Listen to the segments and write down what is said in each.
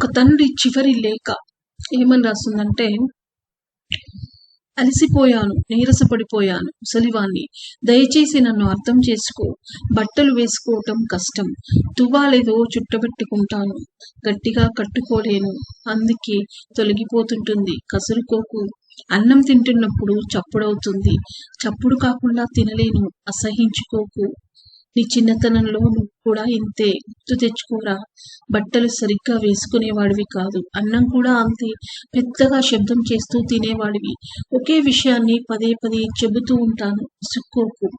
ఒక తండ్రి చివరి లేఖ ఏమని రాస్తుందంటే, అలసిపోయాను, నీరసపడిపోయాను, ముసలివాణ్ణి, దయచేసి నన్ను అర్థం చేసుకో. బట్టలు వేసుకోవటం కష్టం, తువ్వాలేదో చుట్టబెట్టుకుంటాను, గట్టిగా కట్టుకోలేను, అందుకే తొలగిపోతుంటుంది. కసురుకోకు. అన్నం తింటున్నప్పుడు చప్పుడవుతుంది, చప్పుడు కాకుండా తినలేను, అసహించుకోకు. నీ చిన్నతనంలో నువ్వు కూడా ఇంతే, గుర్తు తెచ్చుకోరా. బట్టలు సరిగ్గా వేసుకునేవాడివి కాదు, అన్నం కూడా అంతే పెద్దగా శబ్దం చేస్తూ తినేవాడివి. ఒకే విషయాన్ని పదే పదే చెబుతూ ఉంటాను, విసుక్కోకు.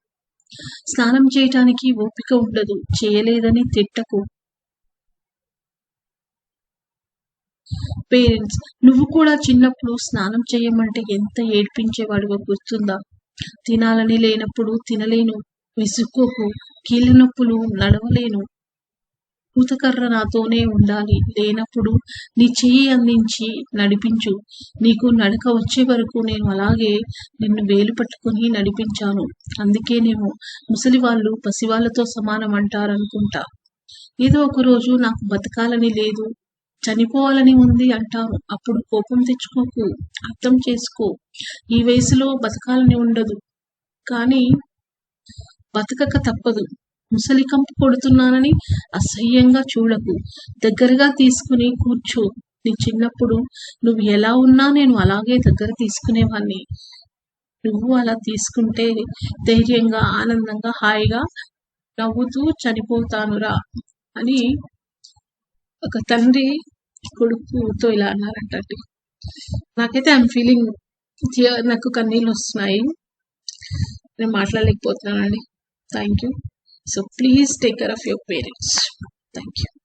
స్నానం చేయటానికి ఓపిక ఉండదు, చేయలేదని తిట్టకు. పేరెంట్స్, నువ్వు కూడా చిన్నప్పుడు స్నానం చేయమంటే ఎంత ఏడ్పించేవాడివో గుర్తుందా? తినాలని లేనప్పుడు తినలేను, విసుక్కోకు. కీళ్ళ నొప్పులు, నడవలేను, పూతకర్ర నాతోనే ఉండాలి, లేనప్పుడు నీ చెయ్యి అందించి నడిపించు. నీకు నడక వచ్చే వరకు నేను అలాగే నిన్ను వేలు పట్టుకొని నడిపించాను. అందుకేనేమో ముసలివాళ్ళు పసివాళ్ళతో సమానం అంటారనుకుంటా. ఏదో ఒక రోజు నాకు బతకాలని లేదు, చనిపోవాలని ఉంది అంటాను. అప్పుడు కోపం తెచ్చుకోకు, అర్థం చేసుకో. ఈ వయసులో బతకాలని ఉండదు, కానీ బతకక తప్పదు. ముసలి కంపు కొడుతున్నానని అసహ్యంగా చూడకు, దగ్గరగా తీసుకుని కూర్చో. నీ చిన్నప్పుడు నువ్వు ఎలా ఉన్నా నేను అలాగే దగ్గర తీసుకునేవాణ్ణి. నువ్వు అలా తీసుకుంటే ధైర్యంగా, ఆనందంగా, హాయిగా నవ్వుతూ చనిపోతానురా అని ఒక తండ్రి కొడుకుతో ఇలా అన్నారంటండి. నాకైతే ఐఎమ్ ఫీలింగ్ నాకు కన్నీళ్ళు వస్తున్నాయి, నేను మాట్లాడలేకపోతున్నానండి. Thank you. So please take care of your parents. Thank you.